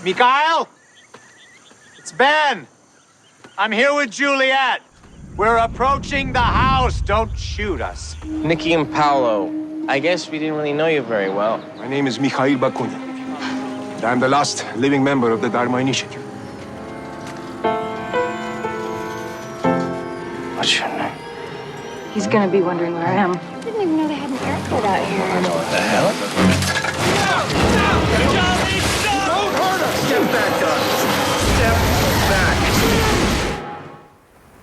Mikhail? It's Ben. I'm here with Juliet. We're approaching the house. Don't shoot us. Nikki and Paolo. I guess we didn't really know you very well. My name is Mikhail Bakunin, and I'm the last living member of the Dharma Initiative. What's your name? He's gonna be wondering where I am. I didn't even know they had an airport out here. I know what the hell. Don't hurt us! Step back, guys. Step back.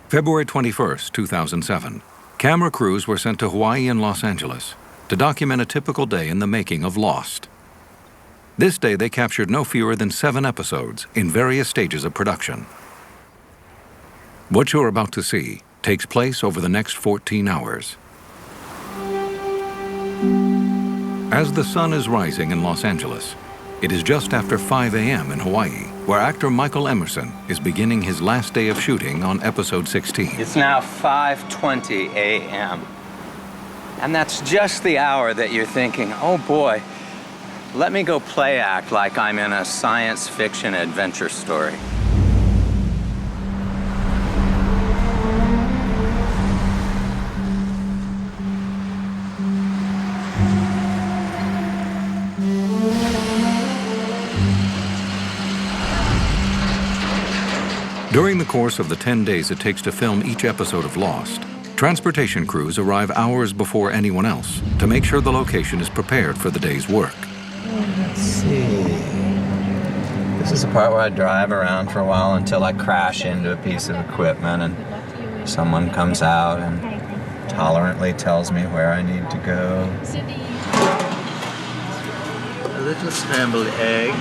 February 21st, 2007. Camera crews were sent to Hawaii and Los Angeles to document a typical day in the making of Lost. This day, they captured no fewer than 7 episodes in various stages of production. What you're about to see takes place over the next 14 hours. As the sun is rising in Los Angeles, it is just after 5 a.m. in Hawaii, where actor Michael Emerson is beginning his last day of shooting on episode 16. It's now 5:20 a.m. And that's just the hour that you're thinking, oh boy, let me go play act like I'm in a science fiction adventure story. During the course of the 10 days it takes to film each episode of Lost, transportation crews arrive hours before anyone else to make sure the location is prepared for the day's work. Let's see. This is the part where I drive around for a while until I crash into a piece of equipment and someone comes out and tolerantly tells me where I need to go. A little scrambled egg.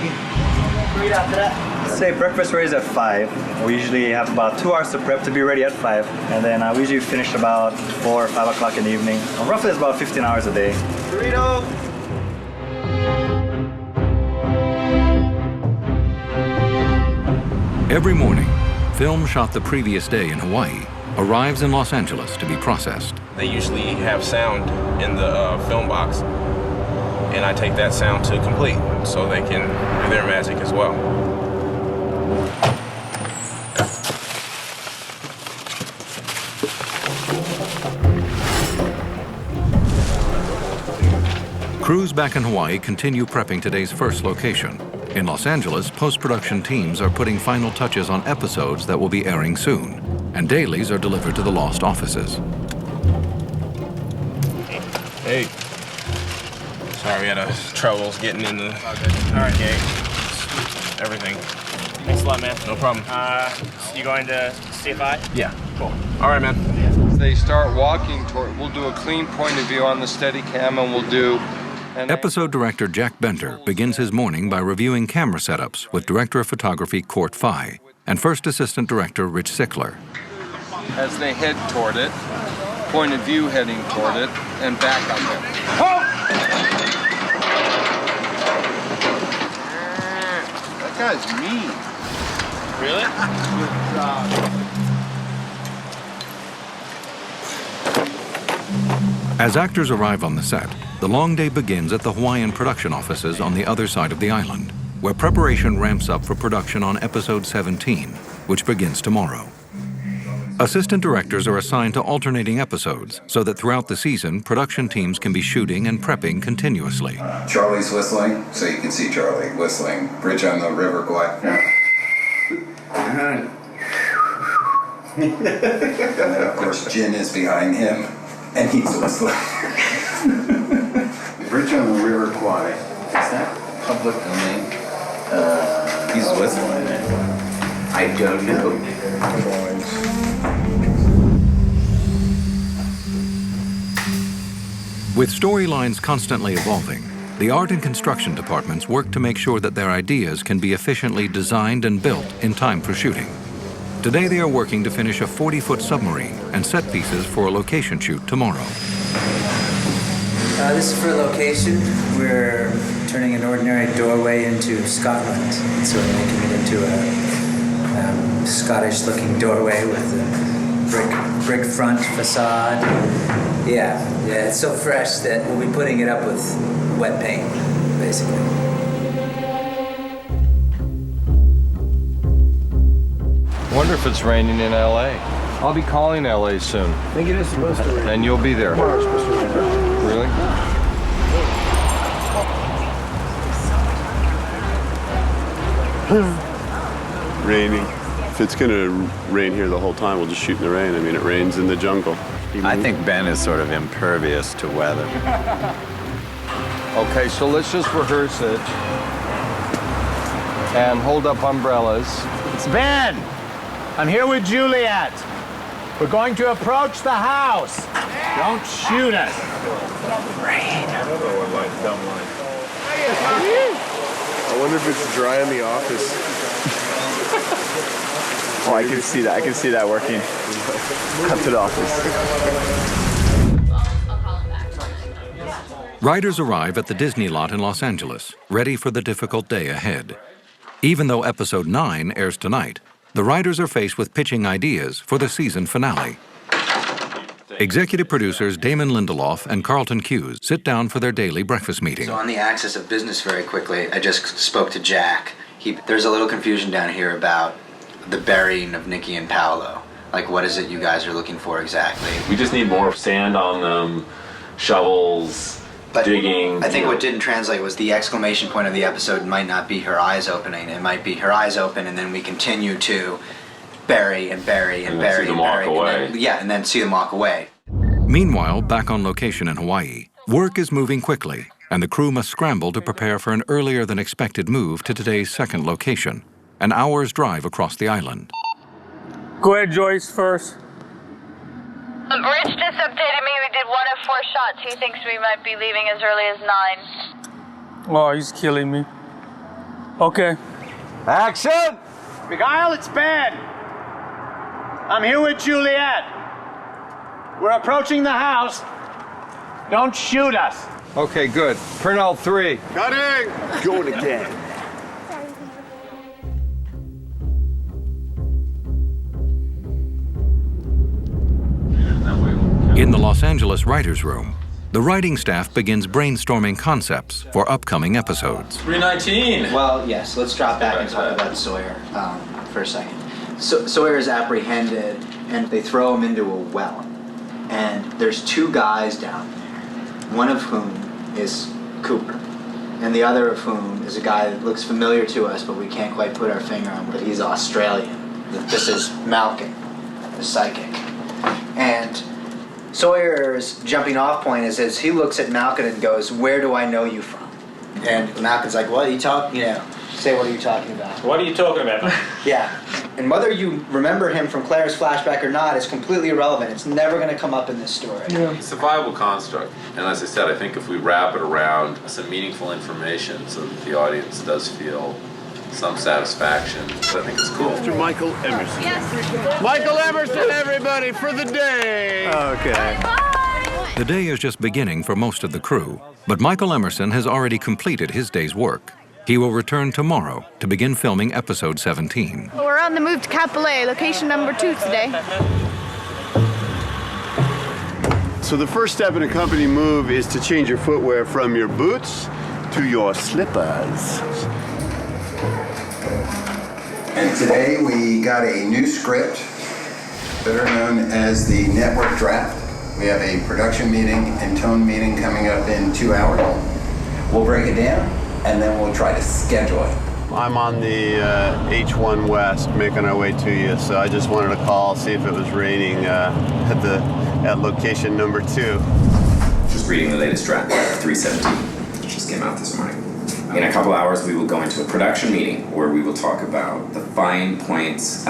Say breakfast ready at 5. We usually have about 2 hours to prep to be ready at 5. And then we usually finish about 4 or 5 o'clock in the evening. Roughly it's about 15 hours a day. Burrito! Every morning, film shot the previous day in Hawaii arrives in Los Angeles to be processed. They usually have sound in the film box, and I take that sound to complete so they can do their magic as well. Crews back in Hawaii continue prepping today's first location. In Los Angeles, post-production teams are putting final touches on episodes that will be airing soon, and dailies are delivered to the Lost offices. Hey. Sorry, we had troubles getting in the gate. Everything. Thanks a lot, man. No problem. You going to CFI? Yeah. Cool. All right, man. As they start walking toward, we'll do a clean point of view on the Steadicam, and we'll do... Episode director Jack Benter begins his morning by reviewing camera setups with director of photography Court Fye and first assistant director Rich Sickler. As they head toward it, point of view heading toward it, and back on them. That guy's mean. Really? As actors arrive on the set, the long day begins at the Hawaiian production offices on the other side of the island, where preparation ramps up for production on episode 17, which begins tomorrow. Assistant directors are assigned to alternating episodes so that throughout the season, production teams can be shooting and prepping continuously. Charlie's whistling, so you can see Charlie whistling. Bridge on the River Kwai. And then, of course, Jin is behind him, and he's whistling. Bridge on the River Kwai. Is that public domain? He's whistling it. I don't know. With storylines constantly evolving, the art and construction departments work to make sure that their ideas can be efficiently designed and built in time for shooting. Today they are working to finish a 40-foot submarine and set pieces for a location shoot tomorrow. This is for a location. We're turning an ordinary doorway into Scotland. So we're making it into a Scottish-looking doorway with a brick front facade. Yeah, it's so fresh that we'll be putting it up with wet paint, basically. Wonder if it's raining in LA. I'll be calling LA soon. I think it is supposed to rain. And you'll be there. Tomorrow it's supposed to rain. Really? Raining. If it's gonna rain here the whole time, we'll just shoot in the rain. I mean, it rains in the jungle. I think Ben is sort of impervious to weather. Okay, so let's just rehearse it. And hold up umbrellas. It's Ben. I'm here with Juliet. We're going to approach the house. Don't shoot us. Rain. I wonder if it's dry in the office. Oh, I can see that. I can see that working. Cut to the office. Riders arrive at the Disney lot in Los Angeles, ready for the difficult day ahead. Even though Episode 9 airs tonight, the riders are faced with pitching ideas for the season finale. Executive producers Damon Lindelof and Carlton Cuse sit down for their daily breakfast meeting. So on the axis of business very quickly, I just spoke to Jack. There's a little confusion down here about the burying of Nikki and Paolo. Like, what is it you guys are looking for exactly? We just need more sand on them, shovels, digging. I think what didn't translate was the exclamation point of the episode might not be her eyes opening. It might be her eyes open and then we continue to bury and bury and bury and bury. And then see them walk away. Meanwhile, back on location in Hawaii, work is moving quickly, and the crew must scramble to prepare for an earlier than expected move to today's second location, an hour's drive across the island. Go ahead, Joyce, first. Rich just updated me. We did 1 of 4 shots. He thinks we might be leaving as early as 9. Oh, he's killing me. Okay. Action! Miguel, it's Ben. I'm here with Juliet. We're approaching the house. Don't shoot us. Okay, good. Print all 3. Cutting! Going again. In the Los Angeles writers' room, the writing staff begins brainstorming concepts for upcoming episodes. 319. Well, yes, let's drop back and talk about Sawyer for a second. Sawyer is apprehended and they throw him into a well. And there's 2 guys down there, one of whom is Cooper, and the other of whom is a guy that looks familiar to us, but we can't quite put our finger on, but he's Australian. This is Malkin, the psychic. And Sawyer's jumping off point is as he looks at Malkin and goes, "Where do I know you from?" And Malkin's like, "What are you talking? Say what are you talking about?" What are you talking about? Yeah. And whether you remember him from Claire's flashback or not is completely irrelevant. It's never going to come up in this story. It's a viable construct. And as I said, I think if we wrap it around some meaningful information so that the audience does feel some satisfaction, I think it's cool. Mr. Michael Emerson. Yes. Michael Emerson, everybody, for the day. Okay. The day is just beginning for most of the crew, but Michael Emerson has already completed his day's work. He will return tomorrow to begin filming episode 17. We're on the move to Kapolei, location number 2 today. So the first step in a company move is to change your footwear from your boots to your slippers. And today we got a new script, better known as the network draft. We have a production meeting and tone meeting coming up in 2 hours. We'll break it down and then we'll try to schedule it. I'm on the H1 West making our way to you, so I just wanted to call, see if it was raining at location number 2. Just reading the latest draft, 317, which just came out this morning. In a couple hours, we will go into a production meeting where we will talk about the fine points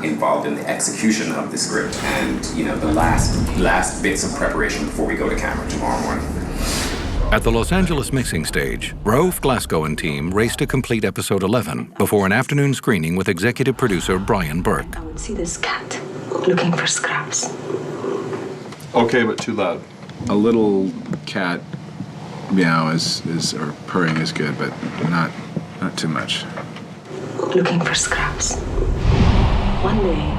involved in the execution of the script and, the last bits of preparation before we go to camera tomorrow morning. At the Los Angeles mixing stage, Raouf Glasgow and team race to complete episode 11 before an afternoon screening with executive producer Brian Burke. I would see this cat looking for scraps. Okay, but too loud. A little cat meow or purring is good, but not too much. Looking for scraps. One day.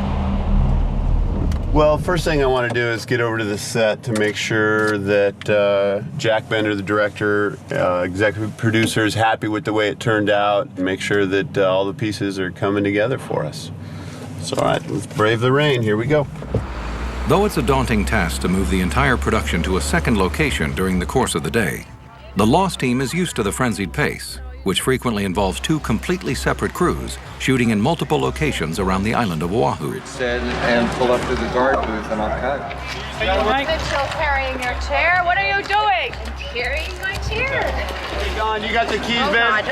Well, first thing I want to do is get over to the set to make sure that Jack Bender, the director, executive producer, is happy with the way it turned out, and make sure that all the pieces are coming together for us. It's all right. Let's brave the rain. Here we go. Though it's a daunting task to move the entire production to a second location during the course of the day, the Lost team is used to the frenzied pace, which frequently involves two completely separate crews shooting in multiple locations around the island of Oahu. Sit and pull up to the guard booth and I'll cut. I'm still carrying your chair. What are you doing? I'm carrying my chair. Hey, Don, you got the keys, man?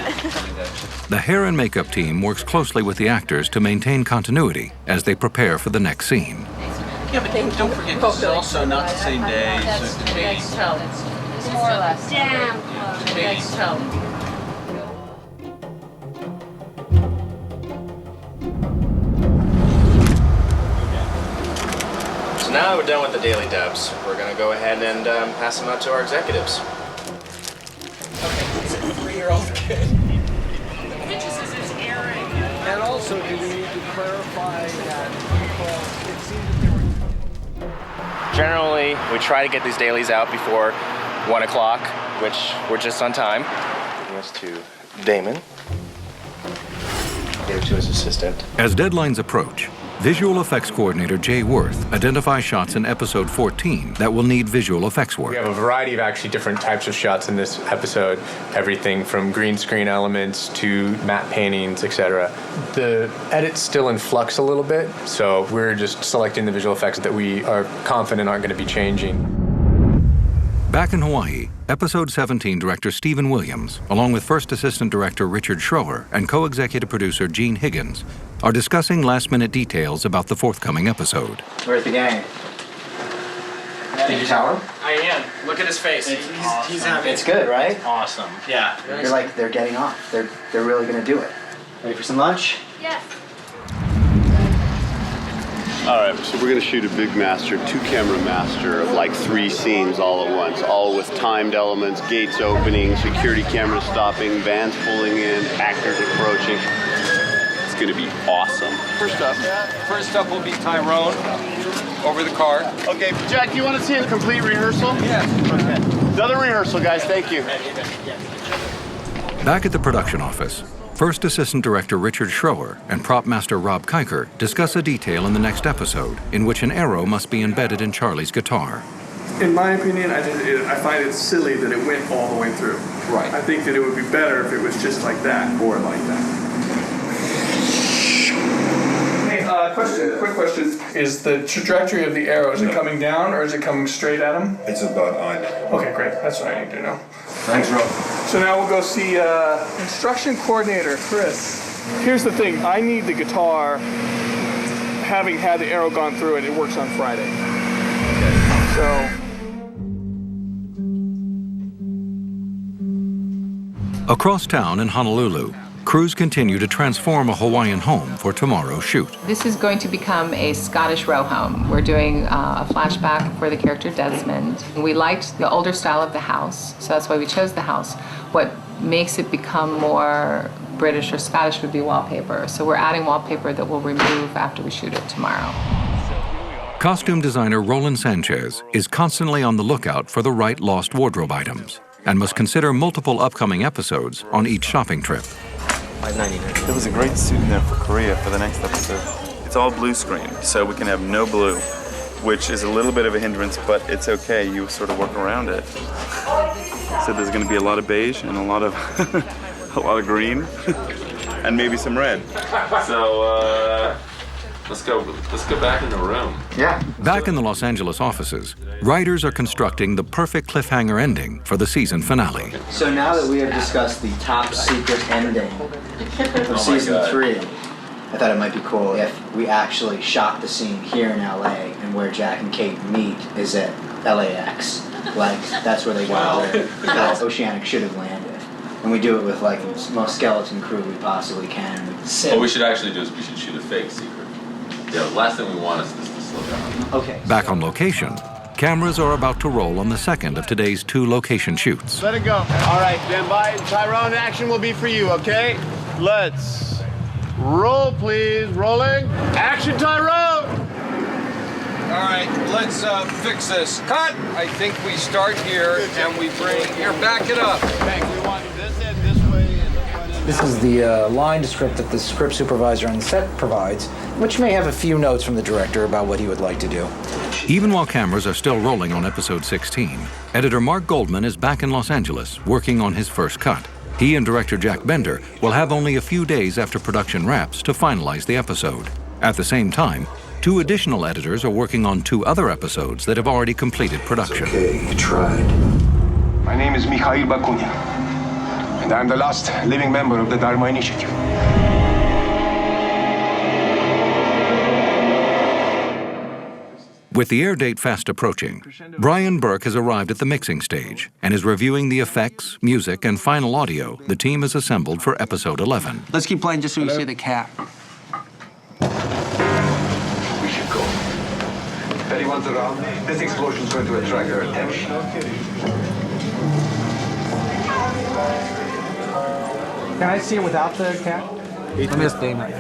The hair and makeup team works closely with the actors to maintain continuity as they prepare for the next scene. Yeah, but don't forget, this is also not the same day, so it could be... It's more or less. Damn close. Next toe. So now that we're done with the daily dubs, we're going to go ahead and pass them out to our executives. It's a 3-year-old kid. And also, do we need to clarify that it seems that they were... Generally, we try to get these dailies out before 1 o'clock, which we're just on time. Giving this to Damon. Give it to his assistant. As deadlines approach, visual effects coordinator Jay Worth identifies shots in episode 14 that will need visual effects work. We have a variety of actually different types of shots in this episode. Everything from green screen elements to matte paintings, etc. The edit's still in flux a little bit, so we're just selecting the visual effects that we are confident aren't going to be changing. Back in Hawaii, episode 17 director Stephen Williams, along with first assistant director Richard Schroer and co-executive producer Gene Higgins, are discussing last-minute details about the forthcoming episode. Where's the gang? Did you tell him? I am. Look at his face. He's having It's good, right? Awesome. Yeah. You're like, they're getting off. They're really gonna do it. Ready for some lunch? Yes. All right, so we're going to shoot a big master, 2-camera master of like 3 scenes all at once, all with timed elements, gates opening, security cameras stopping, vans pulling in, actors approaching. It's going to be awesome. First up will be Tyrone over the car. Okay, Jack, you want to see a complete rehearsal? Yeah. Okay. Another rehearsal, guys. Thank you. Back at the production office, first assistant director Richard Schroer and prop master Rob Kiker discuss a detail in the next episode in which an arrow must be embedded in Charlie's guitar. In my opinion, I find it silly that it went all the way through. Right. I think that it would be better if it was just like that or like that. Quick question. Is the trajectory of the arrow, is it coming down or is it coming straight at him? It's about on. Okay, great. That's what I need to know. Thanks, Rob. So now we'll go see instruction coordinator, Chris. Here's the thing. I need the guitar, having had the arrow gone through it works on Friday. So. Across town in Honolulu, crews continue to transform a Hawaiian home for tomorrow's shoot. This is going to become a Scottish row home. We're doing a flashback for the character Desmond. We liked the older style of the house, so that's why we chose the house. What makes it become more British or Scottish would be wallpaper. So we're adding wallpaper that we'll remove after we shoot it tomorrow. Costume designer Roland Sanchez is constantly on the lookout for the right lost wardrobe items and must consider multiple upcoming episodes on each shopping trip. There was a great suit in there for Korea for the next episode. It's all blue screen, so we can have no blue, which is a little bit of a hindrance, but it's okay. You sort of work around it. So there's going to be a lot of beige and a lot of a lot of green, and maybe some red. So let's go back in the room. Yeah. Back in the Los Angeles offices, writers are constructing the perfect cliffhanger ending for the season finale. So now that we have discussed the top secret ending of season 3, I thought it might be cool if we actually shot the scene here in LA and where Jack and Kate meet is at LAX. Like, that's where they got there. Oceanic should have landed. And we do it with like the most skeleton crew we possibly can. What we should actually do is we should shoot a fake secret. Yeah, the last thing we want is this to slow down. Okay. Back on location, cameras are about to roll on the second of today's 2 location shoots. Let it go. All right, stand by. Tyrone, action will be for you, okay? Let's roll, please. Rolling. Action, Tyrone! All right, let's fix this. Cut! I think we start here and we bring, here, back it up. Thanks. We want this end this way and the front end This is the line script that the script supervisor on the set provides, which may have a few notes from the director about what he would like to do. Even while cameras are still rolling on episode 16, editor Mark Goldman is back in Los Angeles working on his first cut. He and director Jack Bender will have only a few days after production wraps to finalize the episode. At the same time, 2 additional editors are working on 2 other episodes that have already completed production. Okay, you tried. My name is Mikhail Bakunin, and I'm the last living member of the Dharma Initiative. With the air date fast approaching, Brian Burke has arrived at the mixing stage and is reviewing the effects, music, and final audio the team has assembled for episode 11. Let's keep playing just so we see the cat. We should go. If anyone's around, this explosion's going to attract their attention. Can I see it without the cat? Let me just name it.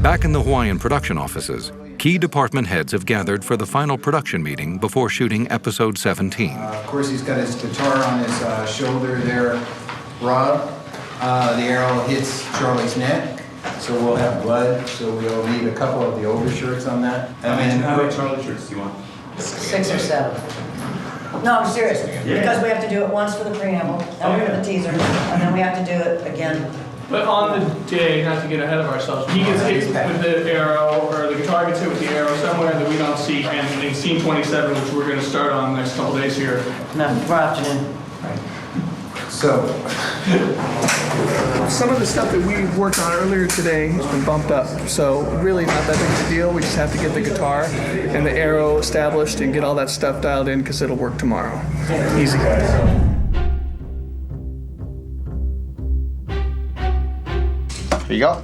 Back in the Hawaiian production offices, key department heads have gathered for the final production meeting before shooting episode 17. Of course, he's got his guitar on his shoulder there, Rob. The arrow hits Charlie's neck, so we'll have blood. So we'll need a couple of the overshirts on that. And then, how many Charlie shirts do you want? 6 or 7. No, I'm serious. Yeah. Because we have to do it once for the preamble, then we do the teaser, and then we have to do it again. But on the day, not to get ahead of ourselves, he gets hit with the arrow, or the guitar gets hit with the arrow somewhere that we don't see, and in scene 27, which we're going to start on the next couple days here. No, for afternoon. So, some of the stuff that we worked on earlier today has been bumped up, so really not that big of a deal. We just have to get the guitar and the arrow established and get all that stuff dialed in because it'll work tomorrow. Easy. Here you go.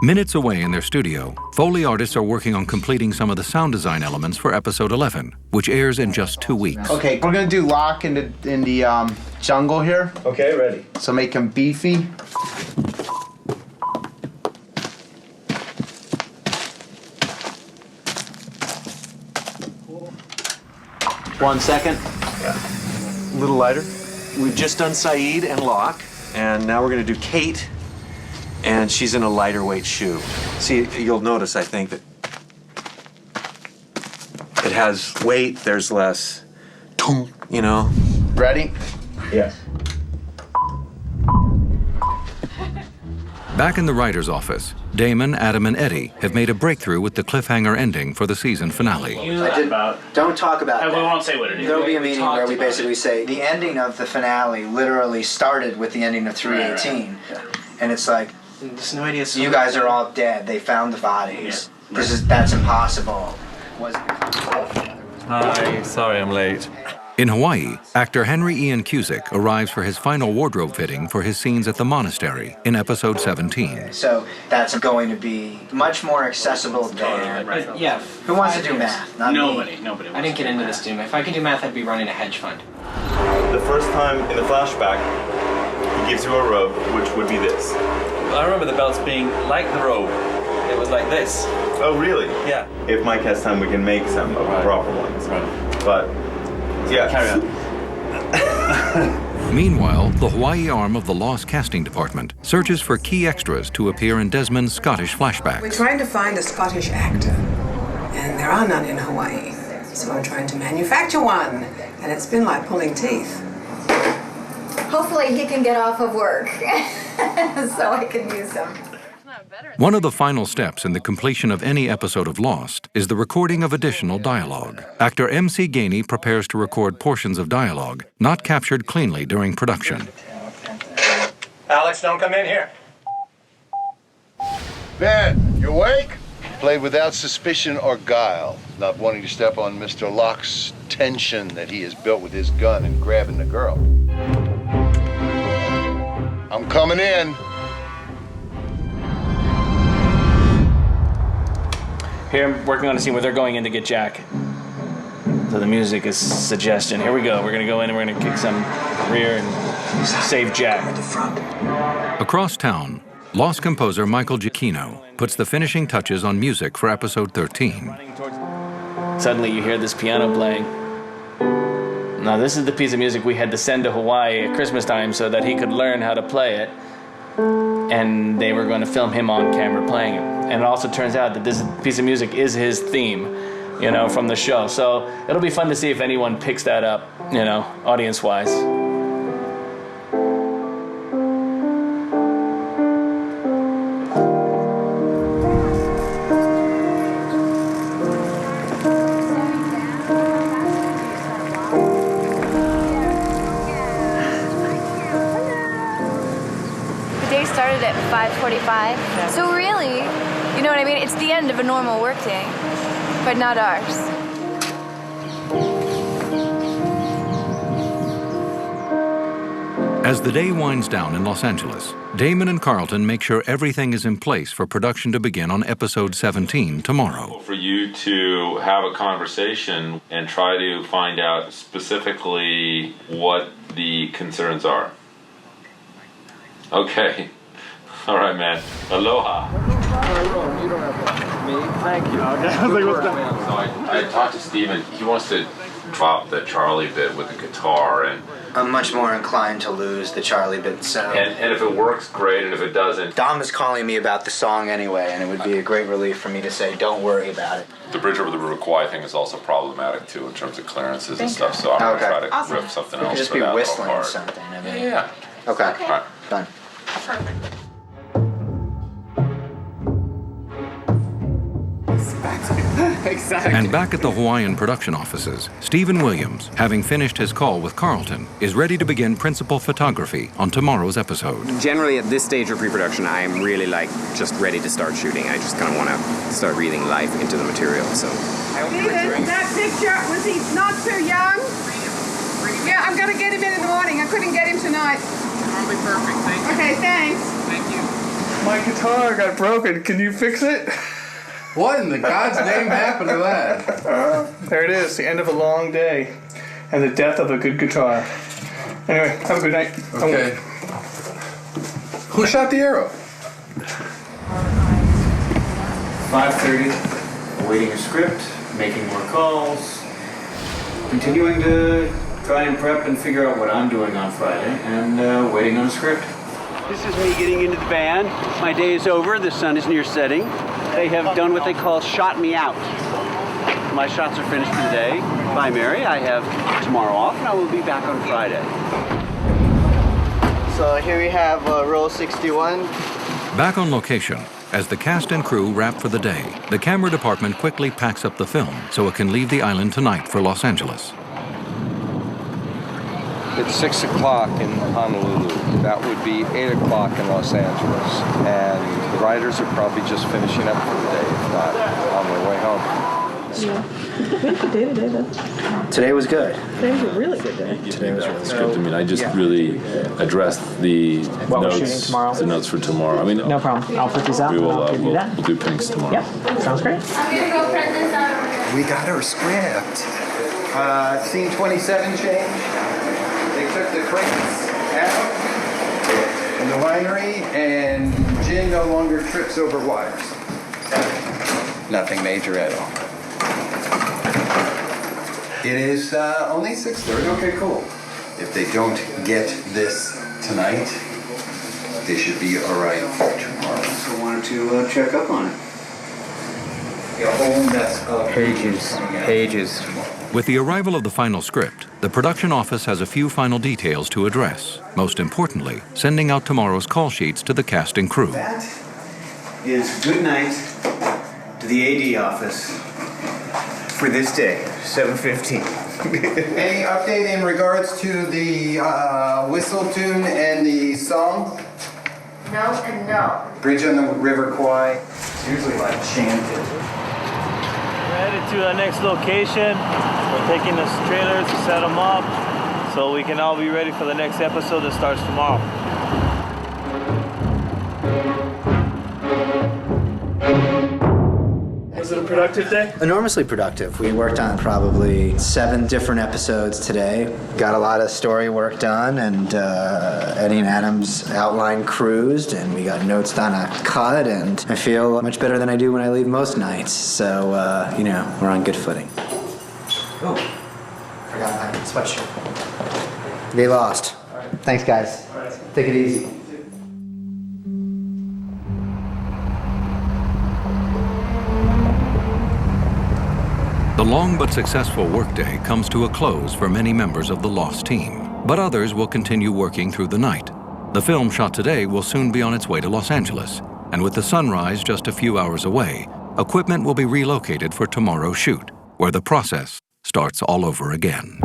Minutes away in their studio, Foley artists are working on completing some of the sound design elements for episode 11, which airs in just 2 weeks. Okay, we're gonna do Locke in the jungle here. Okay, ready. So make him beefy. One second. Yeah. A little lighter. We've just done Saeed and Locke, and now we're gonna do Kate, and she's in a lighter weight shoe. See, you'll notice, I think, that it has weight, there's less tung, you know. Ready? Yes. Back in the writer's office, Damon, Adam, and Eddie have made a breakthrough with the cliffhanger ending for the season finale. Don't talk about that. We won't say what it is. There'll be a meeting where we basically say the ending of the finale literally started with the ending of 318. Right. And it's like, there's no idea. You guys are all dead. They found the bodies. Yeah. That's impossible. Hi, sorry I'm late. In Hawaii, actor Henry Ian Cusick arrives for his final wardrobe fitting for his scenes at the monastery in episode 17. So that's going to be much more accessible than... Yeah. Who wants to do math? Not Nobody. Me. Nobody. I didn't get into this, Doom. If I could do math, I'd be running a hedge fund. The first time in the flashback, he gives you a robe, which would be this. I remember the belts being like the robe. It was like this. Oh, really? Yeah. If Mike has time, we can make some of the proper ones. Right. But, yeah. Carry on. Meanwhile, the Hawaii arm of the Lost Casting Department searches for key extras to appear in Desmond's Scottish flashbacks. We're trying to find a Scottish actor, and there are none in Hawaii. So I'm trying to manufacture one, and it's been like pulling teeth. Hopefully he can get off of work so I can use him. One of the final steps in the completion of any episode of Lost is the recording of additional dialogue. Actor M.C. Gainey prepares to record portions of dialogue not captured cleanly during production. Alex, don't come in here. Ben, you awake? Played without suspicion or guile, not wanting to step on Mr. Locke's tension that he has built with his gun and grabbing the girl. I'm coming in. Here I'm working on a scene where they're going in to get Jack. So the music is suggestion. Here we go. We're going to go in and we're going to kick some rear and save Jack. Across town, Lost composer Michael Giacchino puts the finishing touches on music for episode 13. Suddenly you hear this piano playing. Now this is the piece of music we had to send to Hawaii at Christmas time so that he could learn how to play it. And they were going to film him on camera playing it. And it also turns out that this piece of music is his theme, you know, from the show. So it'll be fun to see if anyone picks that up, you know, audience-wise. Started at 5:45. So really, you know what I mean? It's the end of a normal workday, but not ours. As the day winds down in Los Angeles, Damon and Carlton make sure everything is in place for production to begin on episode 17 tomorrow. For you to have a conversation and try to find out specifically what the concerns are. Okay. All right, man. Aloha. You don't have me. Thank you. I talked to Steven. He wants to drop the Charlie bit with the guitar, and I'm much more inclined to lose the Charlie bit sound. And if it works, great, and if it doesn't... Dom is calling me about the song anyway, and it would be a great relief for me to say, don't worry about it. The Bridge Over the River Kwai thing is also problematic, too, in terms of clearances and stuff, so I'm going to try to riff something else. It could just be whistling or something. I mean. Yeah. Okay. All right. Done. Perfect. Exactly. And back at the Hawaiian production offices, Stephen Williams, having finished his call with Carlton, is ready to begin principal photography on tomorrow's episode. Generally, at this stage of pre-production, I am really just ready to start shooting. I just kind of want to start breathing life into the material. So, Steven, that picture, was he not too young? Yeah, I'm gonna get him in the morning. I couldn't get him tonight. Probably perfect. Thank you. Okay, thanks. Thank you. My guitar got broken. Can you fix it? What in the God's name happened to that? There it is, the end of a long day and the death of a good guitar. Anyway, have a good night. Okay. Who shot the arrow? 5:30, awaiting a script, making more calls, continuing to try and prep and figure out what I'm doing on Friday, and waiting on a script. This is me getting into the van. My day is over, the sun is near setting. They have done what they call shot me out. My shots are finished for the day. Bye, Mary. I have tomorrow off, and I will be back on Friday. So here we have roll 61. Back on location, as the cast and crew wrap for the day, the camera department quickly packs up the film so it can leave the island tonight for Los Angeles. It's 6 o'clock in Honolulu. That would be 8 o'clock in Los Angeles. And the writers are probably just finishing up for the day, if not on their way home. Yeah. We had a good day today, though. Today was good. Today was a really good day. Today was really Script. I mean, I just really addressed the What we're shooting tomorrow? the notes for tomorrow. I mean, No problem. I'll put these out. we will I'll give you that. we'll do pinks tomorrow. Yep. Sounds great. I'm gonna go print this out. We got our script. Scene 27 change. They took the crates out in the winery, and gin no longer trips over wires. Nothing major at all. It is only 6:30. Okay, cool. If they don't get this tonight, they should be all right for tomorrow. So I wanted to check up on it. A whole mess of Pages. With the arrival of the final script, the production office has a few final details to address. Most importantly, sending out tomorrow's call sheets to the cast and crew. That is good night to the AD office for this day, 7:15. Any update in regards to the whistle tune and the song? No and no. Bridge on the River Kwai. It's usually like chanted. We're headed to our next location. We're taking the trailers to set them up so we can all be ready for the next episode that starts tomorrow. Was it a productive day? Enormously productive. We worked on probably 7 different episodes today. Got a lot of story work done, and Eddie and Adam's outline cruised, and we got notes done a cut, and I feel much better than I do when I leave most nights. So, we're on good footing. Oh, Forgot my sweatshirt. They lost. Thanks, guys. Take it easy. The long but successful workday comes to a close for many members of the Lost team, but others will continue working through the night. The film shot today will soon be on its way to Los Angeles, and with the sunrise just a few hours away, equipment will be relocated for tomorrow's shoot, where the process starts all over again.